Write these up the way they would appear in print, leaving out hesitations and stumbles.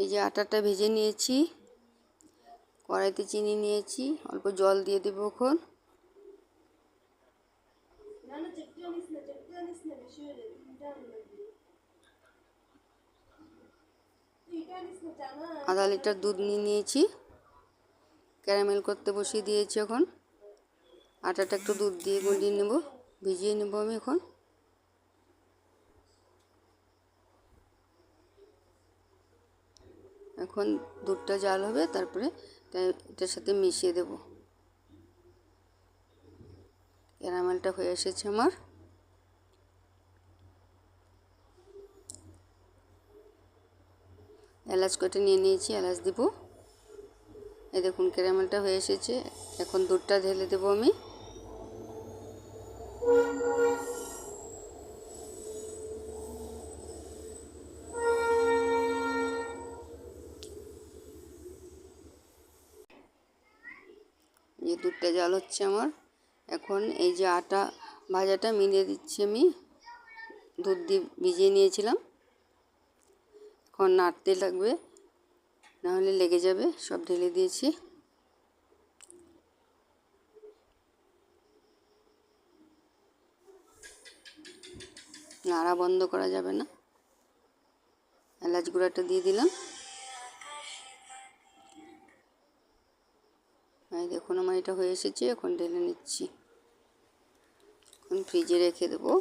এই যে আটাটা ভেজে নিয়েছি, কড়াইতে চিনি নিয়েছি, অল্প জল দিয়ে দেবো এখন। আধা লিটার দুধ নিয়েছি, ক্যারামেল করতে বসিয়ে দিয়েছি। এখন আটাটা একটু দুধ দিয়ে গুলিয়ে নেব, ভিজিয়ে নেব আমি এখন। এখন দুধটা জাল হবে, তারপরে এটার সাথে মিশিয়ে দেব। ক্যারামেলটা হয়ে এসেছে আমার। এলাচ কটা নিয়ে নিয়েছি, এলাচ দেবো। এই দেখুন ক্যারামেলটা হয়ে এসেছে। এখন দুধটা ঢেলে দেবো আমি। এই দুধটা জাল হচ্ছে আমার। এখন এই যে আটা ভাজাটা মিলিয়ে দিচ্ছি আমি, দুধ দিয়ে ভিজিয়ে নিয়েছিলাম। এখন নাড়তে লাগবে, নাহলে লেগে যাবে। সব ঢেলে দিয়েছি। নাড়া বন্ধ করা যাবে না। এলাচ গুঁড়াটা দিয়ে দিলাম। এই দেখুন আমার এটা হয়ে এসেছে। এখন ঢেলে নিচ্ছি, এখন ফ্রিজে রেখে দেবো।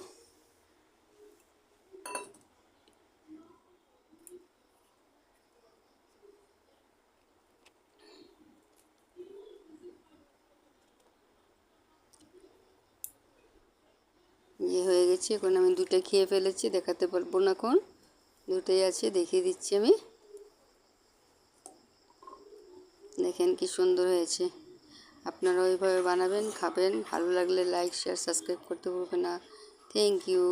হয়ে গেছে। এখন আমি দুটো খেয়ে ফেলেছি, দেখাতে পারবো না এখন, দুটোই আছে, দেখিয়ে দিচ্ছি আমি। দেখেন কি সুন্দর হয়েছে। আপনারা ওইভাবে বানাবেন, খাবেন। ভালো লাগলে লাইক, শেয়ার, সাবস্ক্রাইব করতে ভুলবেন না। Thank you.